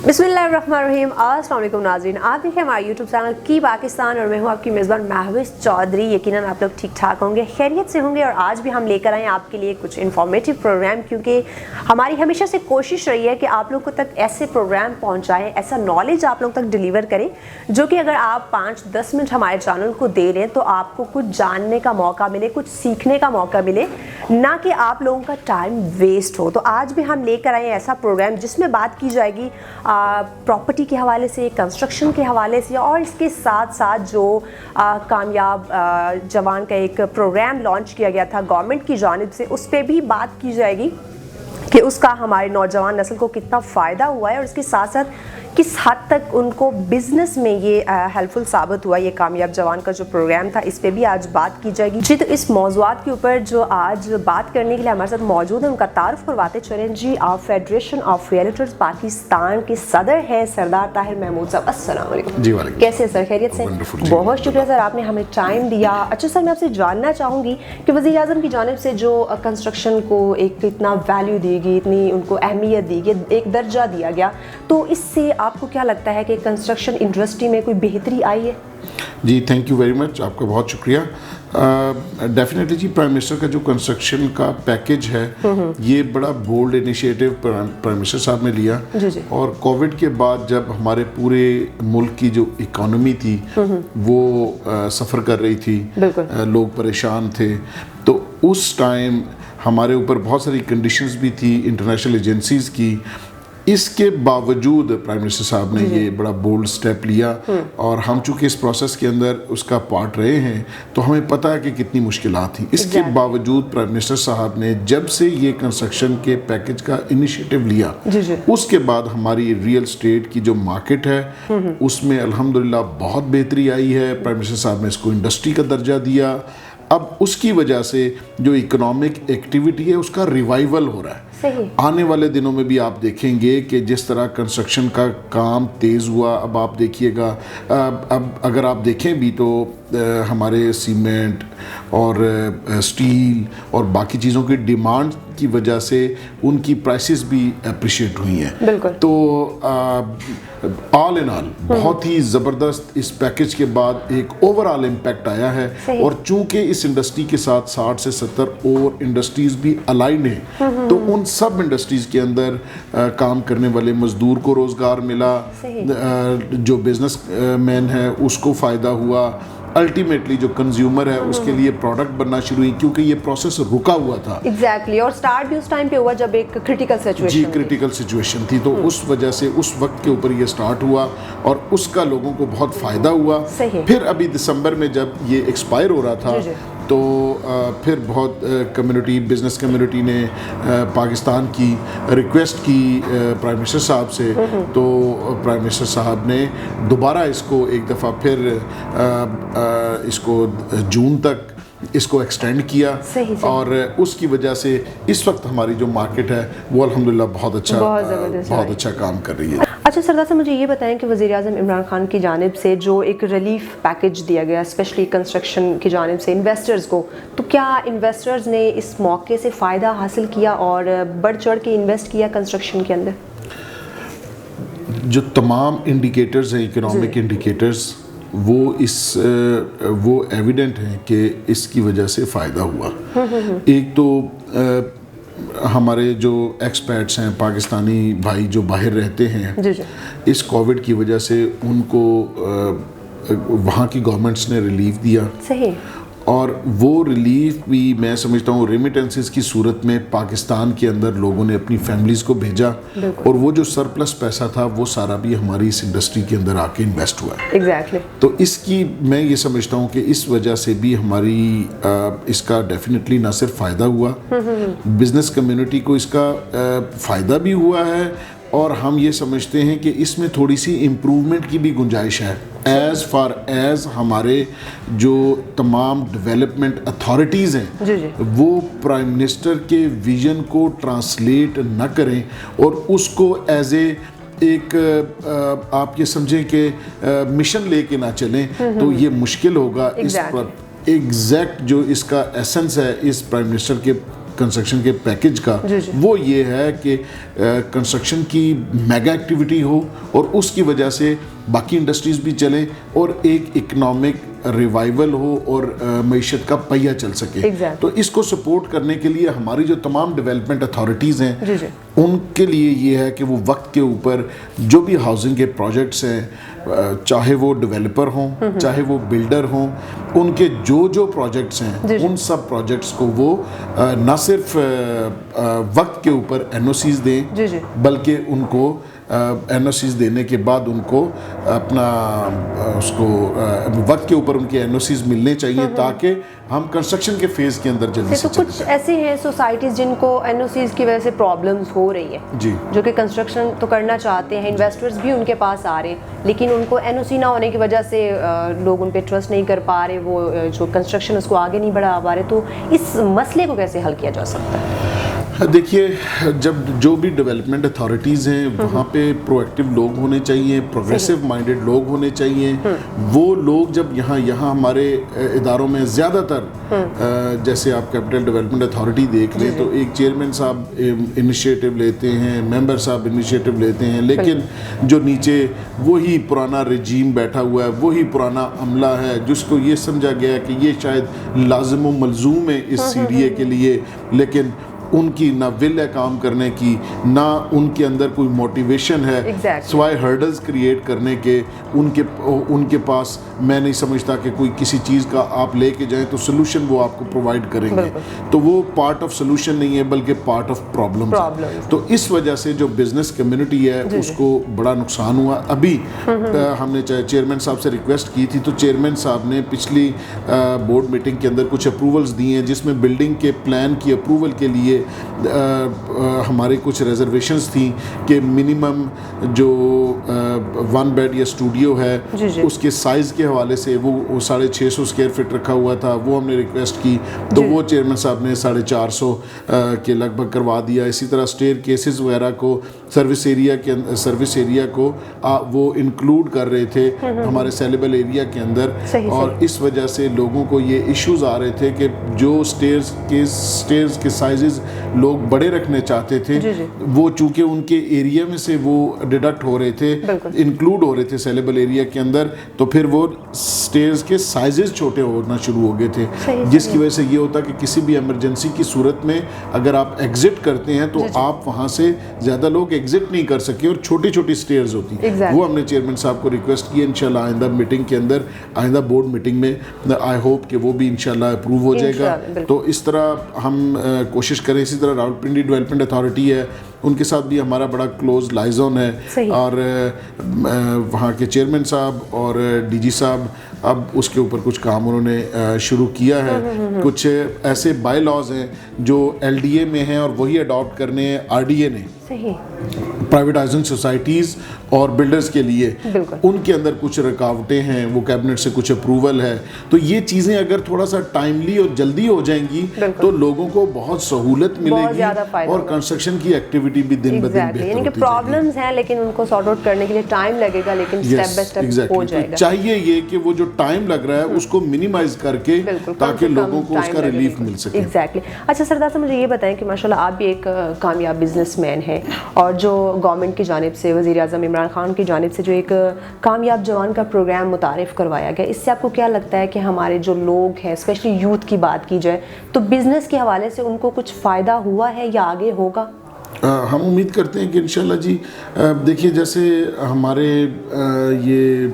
बिस्मिल्लाहिर्रहमानिर्रहीम। अस्सलाम वालेकुम नाज़रीन, आप देखें हमारे यूट्यूब चैनल की पाकिस्तान और मैं हूँ आपकी मेज़बान महविश चौधरी। यकीनन आप लोग ठीक ठाक होंगे, खैरियत से होंगे। और आज भी हम लेकर आए आपके लिए कुछ इन्फॉर्मेटिव प्रोग्राम, क्योंकि हमारी हमेशा से कोशिश रही है कि आप लोगों तक ऐसे प्रोग्राम पहुँचाएँ, ऐसा नॉलेज आप लोग तक डिलीवर करें जो कि अगर आप 5-10 मिनट हमारे चैनल को दे लें तो आपको कुछ जानने का मौका मिले, कुछ सीखने का मौका मिले, ना कि आप लोगों का टाइम वेस्ट हो। तो आज भी हम लेकर आए ऐसा प्रोग्राम जिसमें बात की जाएगी प्रॉपर्टी के हवाले से, कंस्ट्रक्शन के हवाले से, और इसके साथ साथ जो कामयाब जवान का एक प्रोग्राम लॉन्च किया गया था गवर्नमेंट की जानिब से, उस पर भी बात की जाएगी कि उसका हमारे नौजवान नस्ल को कितना फ़ायदा हुआ है और इसके साथ साथ किस हद तक उनको बिज़नेस में ये हेल्पफुल साबित हुआ। ये कामयाब जवान का जो प्रोग्राम था, इस पे भी आज बात की जाएगी जी। तो इस मौज़ूआत के ऊपर जो आज बात करने के लिए हमारे साथ मौजूद हैं, उनका तारुफ करवाते चलें जी। आप फेडरेशन ऑफ रियल्टर्स पाकिस्तान के सदर हैं सरदार ताहिर महमूद साहब। अस्सलाम वालेकुम जी। वालेकुम। कैसे सर, खैरियत से? बहुत शुक्रिया सर, आपने हमें टाइम दिया। अच्छा सर, मैं आपसे जानना चाहूँगी कि वज़ीर आज़म की जानिब से जो कंस्ट्रक्शन को एक इतना वैल्यू दी गई, इतनी उनको अहमियत दी गई, एक दर्जा दिया गया, तो इससे आपको क्या लगता है कि कंस्ट्रक्शन इंडस्ट्री में कोई बेहतरी आई है? जी, थैंक यू वेरी मच, आपका बहुत शुक्रिया। डेफिनेटली जी, प्राइम मिनिस्टर का जो कंस्ट्रक्शन का पैकेज है, ये बड़ा बोल्ड इनिशिएटिव प्राइम मिनिस्टर साहब ने लिया। और कोविड के बाद जब हमारे पूरे मुल्क की जो इकोनॉमी थी वो सफ़र कर रही थी, लोग परेशान थे, तो उस टाइम हमारे ऊपर बहुत सारी कंडीशंस भी थी इंटरनेशनल एजेंसीज़ की। इसके बावजूद प्राइम मिनिस्टर साहब ने ये बड़ा बोल्ड स्टेप लिया, और हम चूँकि इस प्रोसेस के अंदर उसका पार्ट रहे हैं तो हमें पता है कि कितनी मुश्किलात थी। इसके बावजूद प्राइम मिनिस्टर साहब ने जब से ये कंस्ट्रक्शन के पैकेज का इनिशिएटिव लिया, उसके बाद हमारी रियल स्टेट की जो मार्केट है उसमें अल्हम्दुलिल्लाह बहुत बेहतरी आई है। प्राइम मिनिस्टर साहब ने इसको इंडस्ट्री का दर्जा दिया। अब उसकी वजह से जो इकोनॉमिक एक्टिविटी है उसका रिवाइवल हो रहा है। आने वाले दिनों में भी आप देखेंगे कि जिस तरह कंस्ट्रक्शन का काम तेज़ हुआ, अब आप देखिएगा, अब अगर आप देखें भी तो हमारे सीमेंट और स्टील और बाकी चीज़ों की डिमांड की वजह से उनकी प्राइसेस भी अप्रिशिएट हुई हैं। तो ऑल इन ऑल बहुत ही ज़बरदस्त इस पैकेज के बाद एक ओवरऑल इम्पैक्ट आया है। और चूँकि इस इंडस्ट्री के साथ 60 से 70 और इंडस्ट्रीज़ भी अलाइंड हैं, तो उन सब इंडस्ट्रीज़ के अंदर काम करने वाले मज़दूर को रोज़गार मिला, जो बिजनेस मैन है उसको फ़ायदा हुआ, अल्टीमेटली जो कंज्यूमर है उसके लिए प्रोडक्ट बनना शुरू हुई, क्योंकि ये प्रोसेस रुका हुआ था। एग्जैक्टली। और स्टार्ट भी उस टाइम पे हुआ जब एक क्रिटिकल सिचुएशन, जी क्रिटिकल सिचुएशन थी, तो उस वजह से उस वक्त के ऊपर ये स्टार्ट हुआ और उसका लोगों को बहुत फ़ायदा हुआ। फिर अभी दिसंबर में जब ये एक्सपायर हो रहा था तो फिर बहुत कम्युनिटी, बिज़नेस कम्युनिटी ने पाकिस्तान की रिक्वेस्ट की प्राइम मिनिस्टर साहब से, तो प्राइम मिनिस्टर साहब ने दोबारा इसको एक दफ़ा फिर इसको जून तक इसको एक्सटेंड किया। और उसकी वजह से इस वक्त हमारी जो मार्केट है वो अल्हम्दुलिल्लाह बहुत अच्छा काम कर रही है। अच्छा सरदार साहब, मुझे ये बताएं कि वज़ीर आज़म इमरान खान की जानिब से जो एक रिलीफ पैकेज दिया गया स्पेशली कंस्ट्रक्शन की जानिब से इन्वेस्टर्स को, तो क्या इन्वेस्टर्स ने इस मौके से फ़ायदा हासिल किया और बढ़ चढ़ के इन्वेस्ट किया कंस्ट्रक्शन के अंदर? जो तमाम इंडिकेटर्स हैं, इकोनॉमिक इंडिकेटर्स, वो एविडेंट हैं कि इसकी वजह से फ़ायदा हुआ। एक तो हमारे जो एक्सपर्ट्स हैं, पाकिस्तानी भाई जो बाहर रहते हैं, इस कोविड की वजह से उनको वहाँ की गवर्नमेंट्स ने रिलीफ दिया। और वो रिलीफ भी मैं समझता हूँ रेमिटेंसेस की सूरत में पाकिस्तान के अंदर लोगों ने अपनी फैमिलीज़ को भेजा, और वो जो सरप्लस पैसा था वो सारा भी हमारी इस इंडस्ट्री के अंदर आके इन्वेस्ट हुआ है। तो इसकी मैं ये समझता हूँ कि इस वजह से भी हमारी इसका डेफिनेटली ना सिर्फ फ़ायदा हुआ, बिज़नेस कम्युनिटी को इसका फ़ायदा भी हुआ है, और हम ये समझते हैं कि इसमें थोड़ी सी इम्प्रूवमेंट की भी गुंजाइश है एज़ फार एज़ हमारे जो तमाम डेवलपमेंट अथॉरिटीज़ हैं वो प्राइम मिनिस्टर के विज़न को ट्रांसलेट न करें और उसको एज एक आप ये समझें कि मिशन लेके ना चलें, तो ये मुश्किल होगा। इस एग्जैक्ट जो इसका एसेंस है इस प्राइम मिनिस्टर के कंस्ट्रक्शन के पैकेज का वो ये है कि कंस्ट्रक्शन की मेगा एक्टिविटी हो और उसकी वजह से बाकी इंडस्ट्रीज़ भी चलें और एक इकनॉमिक रिवाइवल हो और मईशत का पहिया चल सके। तो इसको सपोर्ट करने के लिए हमारी जो तमाम डेवलपमेंट अथॉरिटीज़ हैं उनके लिए ये है कि वो वक्त के ऊपर जो भी हाउसिंग के प्रोजेक्ट्स हैं, चाहे वो डेवलपर हों चाहे वो बिल्डर हों, उनके जो प्रोजेक्ट्स हैं उन सब प्रोजेक्ट्स को वो न सिर्फ वक्त के ऊपर एनओसीज दें बल्कि उनको एनओसीज देने के बाद उनको अपना उसको वक्त के ऊपर उनके एनओसीज मिलने चाहिए ताकि हम कंस्ट्रक्शन के फेज़ के अंदर जल्दी से कुछ ऐसे हैं सोसाइटीज़ जिनको एनओसीज की वजह से प्रॉब्लम्स हो रही है जी, जो कि कंस्ट्रक्शन तो करना चाहते हैं, इन्वेस्टर्स भी उनके पास आ रहे हैं लेकिन उनको एनओसी ना होने की वजह से लोग उन पर ट्रस्ट नहीं कर पा रहे, वो जो कंस्ट्रक्शन उसको आगे नहीं बढ़ा पा रहे। तो इस मसले को कैसे हल किया जा सकता है? देखिए, जब जो भी डेवलपमेंट अथॉरिटीज़ हैं वहाँ पे प्रोएक्टिव लोग होने चाहिए, प्रोग्रेसिव माइंडेड लोग होने चाहिए। वो लोग जब यहाँ हमारे इदारों में ज़्यादातर जैसे आप कैपिटल डेवलपमेंट अथॉरिटी देख लें तो एक चेयरमैन साहब इनिशिएटिव लेते हैं, मेंबर साहब इनिशिएटिव लेते हैं, लेकिन जो नीचे वही पुराना रजीम बैठा हुआ है, वही पुराना अमला है जिसको ये समझा गया कि ये शायद लाजिम व मलजूम है इस सीडीए के लिए, लेकिन उनकी ना विल है काम करने की, ना उनके अंदर कोई मोटिवेशन है सिवाय हर्डल्स क्रिएट करने के। उनके पास मैं नहीं समझता कि कोई किसी चीज़ का आप लेके जाएं तो सोल्यूशन वो आपको प्रोवाइड करेंगे, तो वो पार्ट ऑफ सोल्यूशन नहीं है बल्कि पार्ट ऑफ प्रॉब्लम। तो इस वजह से जो बिजनेस कम्युनिटी है उसको बड़ा नुकसान हुआ। अभी हमने चेयरमैन साहब से रिक्वेस्ट की थी तो चेयरमैन साहब ने पिछली बोर्ड मीटिंग के अंदर कुछ अप्रूवल्स दिए हैं जिसमें बिल्डिंग के प्लान की अप्रूवल के लिए हमारे कुछ रिजर्वेशंस थी कि मिनिमम जो 1 बेड या स्टूडियो है उसके साइज़ के हवाले से वो 650 स्क्वायर फीट रखा हुआ था, वो हमने रिक्वेस्ट की तो वो चेयरमैन साहब ने 450 के लगभग करवा दिया। इसी तरह स्टेयर केसेस वगैरह को सर्विस एरिया को वो इंक्लूड कर रहे थे हमारे सेलेबल एरिया के अंदर, और इस वजह से लोगों को ये इश्यूज आ रहे थे कि जो स्टेयर्स के साइजेस लोग बड़े रखने चाहते थे वो चूंकि उनके एरिया में से वो डिडक्ट हो रहे थे, इंक्लूड हो रहे थे सेलेबल एरिया के अंदर, तो फिर वो स्टेयर्स के साइजेस छोटे होना शुरू हो गए थे, जिसकी वजह से ये होता कि किसी भी इमरजेंसी की सूरत में अगर आप एग्जिट करते हैं तो आप वहाँ से ज़्यादा लोग एग्जिट नहीं कर सके और छोटी छोटी स्टेयर्स होती वो हमने चेयरमैन साहब को रिक्वेस्ट की। इंशाल्लाह आइंदा मीटिंग के अंदर, आइंदा बोर्ड मीटिंग में आई होप कि वो भी इंशाल्लाह अप्रूव हो जाएगा। तो इस तरह हम कोशिश करें। इसी तरह रावलपिंडी डेवलपमेंट अथॉरिटी है, उनके साथ भी हमारा बड़ा क्लोज लाइजन है और वहाँ के चेयरमैन साहब और डीजी साहब अब उसके ऊपर कुछ काम उन्होंने शुरू किया है। कुछ ऐसे बाय लॉज हैं जो एलडीए में हैं और वही अडॉप्ट करने हैं आरडीए ने, प्राइवेटाइजिंग सोसाइटीज़ और बिल्डर्स के लिए, उनके अंदर कुछ रुकावटें हैं, वो कैबिनेट से कुछ अप्रूवल है। तो ये चीज़ें अगर थोड़ा सा टाइमली और जल्दी हो जाएंगी तो लोगों को बहुत सहूलत मिलेगी और कंस्ट्रक्शन की एक्टिविटी भी दिन ब दिन बेहतर होती जाएगी। प्रॉब्लम्स हैं लेकिन उनको सॉर्ट आउट करने के लिए टाइम लगेगा, लेकिन स्टेप बाय स्टेप हो जाएगा। चाहिए ये कि वो जो टाइम लग रहा है उसको मिनिमाइज करके ताकि लोगों को उसका रिलीफ मिल सके। एग्जैक्टली। अच्छा सरदार साहब, मुझे ये बताएं कि माशाल्लाह आप भी एक कामयाब बिजनेसमैन हैं और जो गवर्नमेंट की जानिब से, वज़ीर आज़म इमरान खान की जानिब से जो एक कामयाब जवान का प्रोग्राम मुतारिफ़ करवाया गया, इससे आपको क्या लगता है कि हमारे जो लोग हैं, स्पेशली यूथ की बात की जाए तो बिज़नेस के हवाले से उनको कुछ फ़ायदा हुआ है या आगे होगा? हम उम्मीद करते हैं कि इंशाल्लाह जी, देखिए जैसे हमारे ये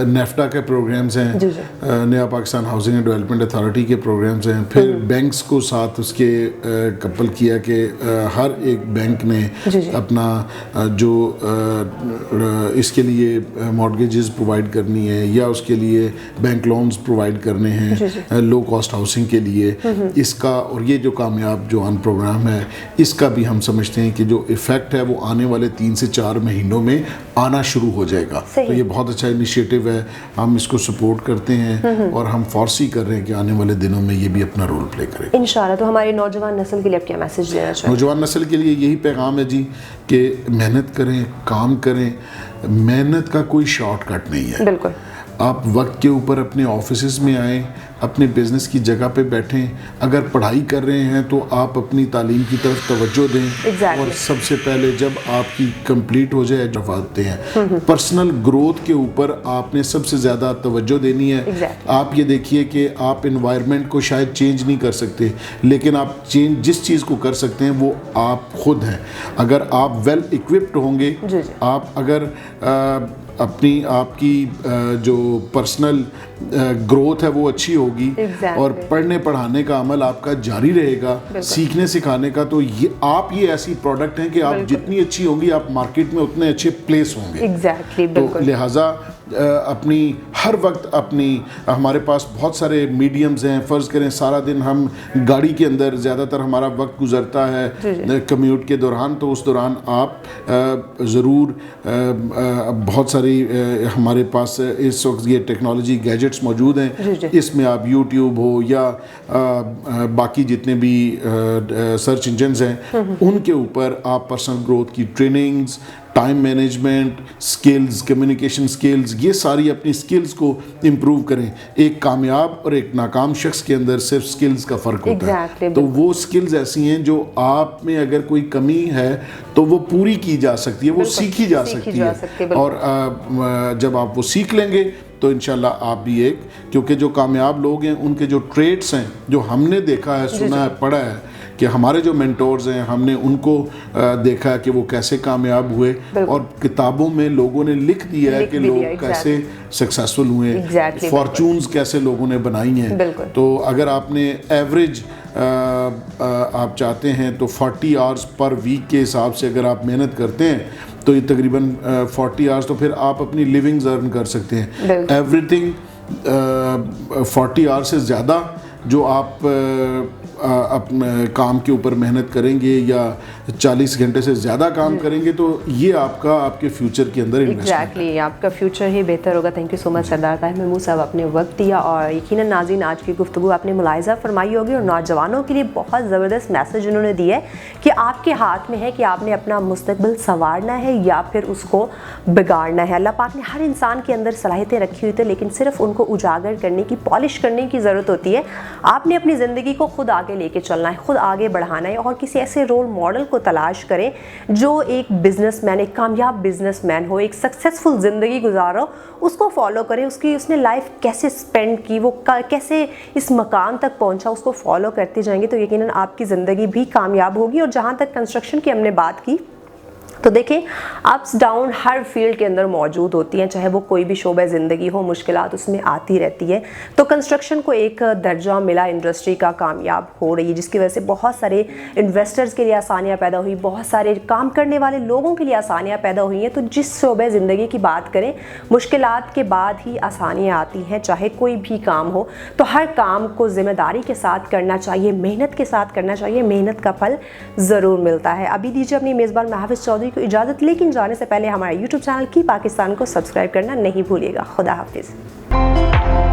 नेफ्टा के प्रोग्राम्स हैं, नया Pakistan housing and development authority के प्रोग्राम्स हैं, फिर बैंक्स को साथ उसके कपल किया कि हर एक बैंक ने अपना जो इसके लिए मॉर्गेजेस प्रोवाइड करनी है या उसके लिए बैंक लोन्स प्रोवाइड करने हैं लो कॉस्ट हाउसिंग के लिए, इसका और ये जो कामयाब जवान प्रोग्राम है इसका भी हम समझते हैं कि जो इफ़ेक्ट है वो आने वाले 3 से 4 महीनों में आना शुरू हो जाएगा। तो ये बहुत अच्छा इनिशिएटिव है, हम इसको सपोर्ट करते हैं और हम फोर्सी कर रहे हैं कि आने वाले दिनों में ये भी अपना रोल प्ले करेगा इंशाल्लाह। तो हमारी नौजवान नस्ल के लिए आप क्या मैसेज देना चाहेंगे? नौजवान नस्ल के लिए यही पैगाम है जी कि मेहनत करें, काम करें। मेहनत का कोई शॉर्टकट नहीं है। बिल्कुल। آپ وقت کے اوپر اپنے آفیسز میں آئیں, اپنے بزنس کی جگہ پہ بیٹھیں. اگر پڑھائی کر رہے ہیں تو آپ اپنی تعلیم کی طرف توجہ دیں. اور سب سے پہلے جب آپ کی کمپلیٹ ہو جائے جب آتے ہیں پرسنل گروتھ کے اوپر آپ نے سب سے زیادہ توجہ دینی ہے. آپ یہ دیکھیے کہ آپ انوائرمنٹ کو شاید چینج نہیں کر سکتے, لیکن آپ چینج جس چیز کو کر سکتے ہیں وہ آپ خود ہیں. اگر آپ ویل اکوپڈ ہوں گے, آپ اگر اپنی آپ کی جو پرسنل گروتھ ہے وہ اچھی ہوگی, اور پڑھنے پڑھانے کا عمل آپ کا جاری رہے گا, سیکھنے سکھانے کا, تو آپ یہ ایسی پروڈکٹ ہیں کہ آپ جتنی اچھی ہوں گی آپ مارکیٹ میں اتنے اچھے پلیس ہوں گے. تو لہٰذا اپنی ہر وقت اپنی, ہمارے پاس بہت سارے میڈیمز ہیں. فرض کریں سارا دن ہم گاڑی کے اندر زیادہ تر ہمارا وقت گزرتا ہے کمیوٹ کے دوران, تو اس دوران آپ ضرور بہت ساری ہمارے پاس اس وقت یہ ٹیکنالوجی گیجٹس موجود ہیں, اس میں آپ یوٹیوب ہو یا باقی جتنے بھی سرچ انجنز ہیں ان کے اوپر آپ پرسنل گروتھ کی trainings, time management skills, communication skills, یہ ساری اپنی سکلز کو امپروو کریں. ایک کامیاب اور ایک ناکام شخص کے اندر صرف سکلز کا فرق ہوتا ہے. تو وہ سکلز ایسی ہیں جو آپ میں اگر کوئی کمی ہے تو وہ پوری کی جا سکتی ہے, وہ سیکھی جا سکتی ہے. اور جب آپ وہ سیکھ لیں گے تو انشاءاللہ آپ بھی ایک, کیونکہ جو کامیاب لوگ ہیں ان کے جو ٹریٹس ہیں جو ہم نے دیکھا ہے, سنا ہے, پڑھا ہے, کہ ہمارے جو مینٹورز ہیں ہم نے ان کو دیکھا ہے کہ وہ کیسے کامیاب ہوئے, اور کتابوں میں لوگوں نے لکھ دیا ہے کہ لوگ کیسے سکسیسفل ہوئے, فارچونز کیسے لوگوں نے بنائی ہیں. تو اگر آپ نے ایوریج آپ چاہتے ہیں تو 40 آورز پر ویک کے حساب سے اگر آپ محنت کرتے ہیں تو یہ تقریباً 40 آورز, تو پھر آپ اپنی لیونگز ارن کر سکتے ہیں. ایوری تھنگ 40 آورز سے زیادہ جو آپ اپنے کام کے اوپر محنت کریں گے یا 40 گھنٹے سے زیادہ کام کریں گے تو یہ آپ کے فیوچر کے اندر ایگزیکٹلی آپ کا فیوچر ہی بہتر ہوگا. تھینک یو سو مچ سردار طاہر محمود صاحب, آپ نے وقت دیا, اور یقیناً ناظرین آج کی گفتگو آپ نے ملاحظہ فرمائی ہوگی, اور نوجوانوں کے لیے بہت زبردست میسج انہوں نے دیا ہے کہ آپ کے ہاتھ میں ہے کہ آپ نے اپنا مستقبل سنوارنا ہے یا پھر اس کو بگاڑنا ہے. اللہ پاک نے ہر انسان کے اندر صلاحیتیں رکھی ہوئی تھیں, لیکن صرف ان کو اجاگر کرنے کی, پالش کرنے کی ضرورت ہوتی ہے. آپ نے اپنی زندگی کو خود آگے لے کے چلنا ہے, خود آگے بڑھانا ہے, اور کسی ایسے رول ماڈل کو تلاش کریں جو ایک بزنس مین, ایک کامیاب بزنس مین ہو, ایک سکسیسفل زندگی گزار ہو, اس کو فالو کریں. اس نے لائف کیسے سپینڈ کی, وہ کیسے اس مقام تک پہنچا, اس کو فالو کرتے جائیں گے تو یقیناً آپ کی زندگی بھی کامیاب ہوگی. اور جہاں تک کنسٹرکشن کی ہم نے بات کی تو دیکھیں اپس ڈاؤن ہر فیلڈ کے اندر موجود ہوتی ہیں, چاہے وہ کوئی بھی شعبہ زندگی ہو, مشکلات اس میں آتی رہتی ہے. تو کنسٹرکشن کو ایک درجہ ملا انڈسٹری کا, کامیاب ہو رہی ہے, جس کی وجہ سے بہت سارے انویسٹرز کے لیے آسانیاں پیدا ہوئی, بہت سارے کام کرنے والے لوگوں کے لیے آسانیاں پیدا ہوئی ہیں. تو جس شعبہ زندگی کی بات کریں, مشکلات کے بعد ہی آسانیاں آتی ہیں, چاہے کوئی بھی کام ہو. تو ہر کام کو ذمہ داری کے ساتھ کرنا چاہیے, محنت کے ساتھ کرنا چاہیے, محنت کا پھل ضرور ملتا ہے. ابھی دیجیے اپنی میزبان محافظ چودھری کو اجازت, لیکن جانے سے پہلے ہمارے یوٹیوب چینل کی پاکستان کو سبسکرائب کرنا نہیں بھولیے گا. خدا حافظ.